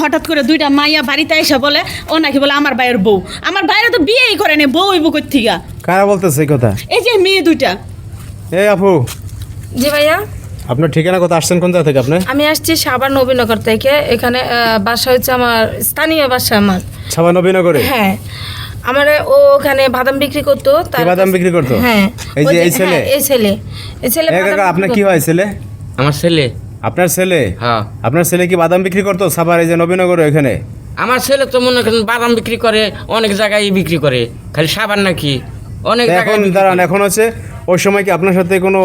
হঠাৎ করে দুইটা মাইয়া বাড়িতে এসে বলে ও নাকি বলে আমার ভাইয়ের বউ। আমার ভাইয়ের তো বিয়েই করেনি, বউ হইব কই থেকে? কারা বলতেছে এই কথা? এই যে মেয়ে দুইটা। এই আপু। জি ভাইয়া। আপনার ঠিকানা কোথা, আসছেন কোন জায়গা থেকে আপনি? আমি আসছি সাভার নবীনগর থেকে। এখানে বাসা হচ্ছে আমার স্থানীয় বাসা আমার সাভার নবীনগরে। হ্যাঁ, আমার ওখানে বাদাম বিক্রি করতো। বাদাম বিক্রি করতো? হ্যাঁ। এই যে এই ছেলে? এই ছেলে আপনার কি হয় ছেলে? আমার ছেলে। আপনার ছেলে? হ্যাঁ। আপনার ছেলে কি বাদাম বিক্রি করতো সাভার এই যে নবীনগরে ওখানে? আমার ছেলে তো মনে করেন বাদাম বিক্রি করে, অনেক জায়গায় বিক্রি করে, খালি সাবান নাকি অনেক এখন দাঁড়ান, এখন হচ্ছে ওই সময় কি আপনার সাথে কোনো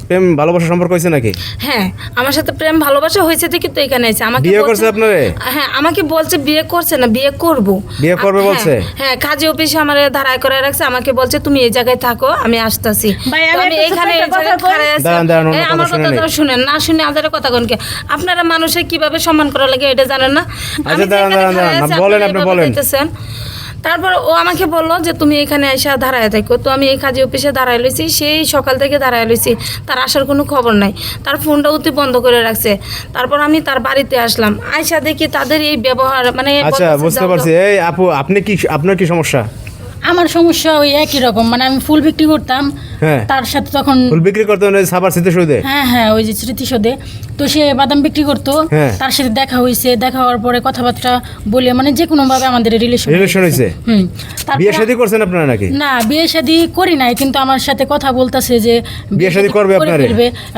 প্রেম ভালোবাসা সম্পর্ক হয়েছে নাকি? হ্যাঁ, আমার সাথে প্রেম ভালোবাসা হয়েছে দেখি তো এখানে এসে আমাকে বিয়ে করছে আপনারে? হ্যাঁ, আমাকে বলছে বিয়ে করছে না, বিয়ে করব। বিয়ে করবে বলছে? হ্যাঁ, কাজী অফিসে আমারে দাঁড়ায় করে রাখছে, আমাকে বলছে তুমি এই জায়গায় থাকো, আমি আসতেছি। আমি এখানে আমার কথা শুনেন না, শুনে আদারে কথা কোনকে আপনারা মানুষের কিভাবে সম্মান করা লাগে এটা জানেন না? তারপর ও আমাকে বললো যে তুমি এখানে এসে দাঁড়ায় থাকো। তো আমি এই কাজী অফিসে দাঁড়ায় লইছি, সেই সকাল থেকে দাঁড়ায় লইছি, তার আসার কোনো খবর নাই। তার ফোনটা অতি বন্ধ করে রাখছে। তারপর আমি তার বাড়িতে আসলাম, আয়সা দেখি তাদের এই ব্যবহার মানে। আচ্ছা, বুঝতে পারছি। এই আপু, আপনি কি, আপনার কি সমস্যা? আমার সমস্যা ওই একই রকম, মানে আমি ফুল বিক্রি করতাম। তার সাথে তখন ফুল বিক্রি করতে সাভার স্মৃতিসৌধে? হ্যাঁ, ওই যে স্মৃতিসৌধে। তো সে বাদাম বিক্রি করতো, তার সাথে দেখা হয়েছে। দেখা হওয়ার পরে কথাবার্তা বলে মানে যে কোনো ভাবে আমাদের রিলেশন হয়েছে। বিয়ে শাদী করছেন আপনারা নাকি? না, বিয়ে শাদী করি নাই, কিন্তু আমার সাথে কথা বলতেছে যে বিয়ে শাদী করবে আপনারা।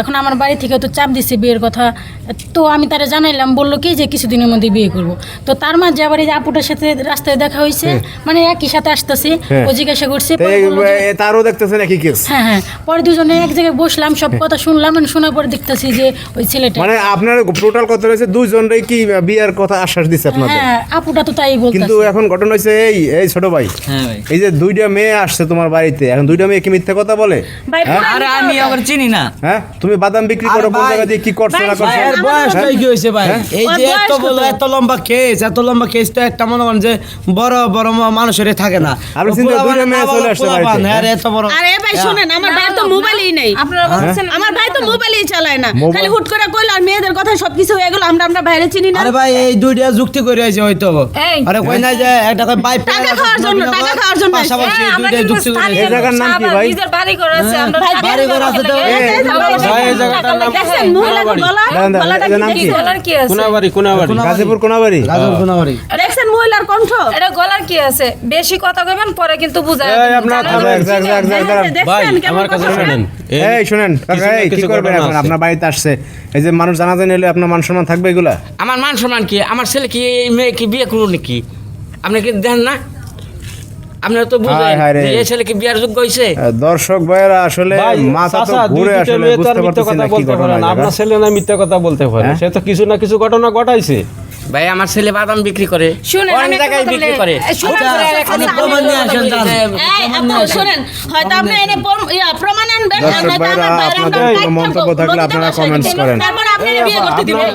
এখন আমার বাড়ি থেকে তো চাপ দিচ্ছে বিয়ের কথা। তো আমি তারে জানাইলাম, বললো কি যে কিছুদিনের মধ্যে বিয়ে করব। তো তার মাঝে আবার এই যে আপুটার সাথে রাস্তায় দেখা হয়েছে, মানে একই সাথে আসতেছে। ও জিজ্ঞাসা করছে, তারও দেখতেছেন একই কেস? হ্যাঁ। পরে দুজনে এক জায়গায় বসলাম, সব কথা শুনলাম, শোনার পরে দেখতেছি যে ওই ছেলেটা, মানে আপনার টোটাল কথা হয়েছে দুইজনই কি বিয়ের কথা আশ্বাস দিচ্ছে আপনাদের? হ্যাঁ, আপুটা তো তাই বলতেছে। কিন্তু এখন ঘটনা হয়েছে এই ছোট ভাই, এই যে দুইটা মেয়ে আসছে তোমার বাড়িতে, এখন দুইটা মেয়ে কি মিথ্যা কথা বলে? আরে আমি আবার চিনি না। হ্যাঁ, তুমি বাদাম বিক্রি করো, কোন জায়গা দিয়ে কি করছো না করছো? এর বয়সটাই কি হইছে ভাই? এই যে এত বড় এত লম্বা কেস তো একটা মনে করেন যে বড় বড় মানুষের থাকে না। আপনি চিন্তা দুইটা মেয়ে চলে আসছে বাড়িতে। আরে এত বড়। আরে ভাই শুনেন, আমার ভাই তো মোবাইলই নেই। আপনারা বলছেন আমার ভাই তো মোবাইলই চালায় না, খালি হুট করে কইলো আর মেয়েদের কথা সবকিছু হয়ে গেল, আমরা বাইরে চিনি না। আরে ভাই এই দুইটা যুক্তি করে আইছে হয়তো। আরে কই না যে একটা কই ভাই টাকা খাওয়ার জন্য পাশাপাশি দুইটা যুক্তি করে। এই জায়গার নাম কি ভাই? নিজের বাড়ি করে আছে, আমরা বাড়ি করে আছে তো ভাই, এই জায়গাটার নাম দেখেন মহিলাকে গলাটা কি গলার কি আছে? কোনাবাড়ি গাজীপুর কোনাবাড়ি। কোনাবাড়ি দেখেন মহিলার কণ্ঠ, এটা গলার কি আছে? বেশি কথা কইবেন পরে কিন্তু বুঝায়। এই আপনারা ভাই আমার কাছে শুনেন। এই শুনেন কাকা, এই কি করবেন এখন? আপনার বাড়িতে আসছে, এই যে মানুষ জানাজানি হলে আপনার মান সম্মান থাকবে এগুলা? আমার মান সম্মান কি? আমার ছেলে কি এই মেয়ে কি বিয়ে করবো নাকি? আপনি কি দেখেন না? আপনারা তো বুঝেন এই ছেলে কি বিয়ার যোগ্য হইছে? দর্শক ভাইয়েরা আসলে মাথা তো ঘুরে আসলে বুঝতে পারতেছেন না কি ঘটনা। আপনার ছেলে না মিথ্যা কথা বলতে পারে, সে তো কিছু না কিছু ঘটনা ঘটাইছে। ভাই আমার ছেলে বাদাম বিক্রি করে, অনেক জায়গায় বিক্রি করে। প্রমাণ নিয়ে আসেন। শুনেন, হয়তো আপনি এনে প্রমাণ আনবেন, দর্শক ভাইয়েরা আপনাদের কোনো মন্তব্য থাকলে আপনারা কমেন্টস করেন। তারপর আপনি বিয়ে করতে দিবেন।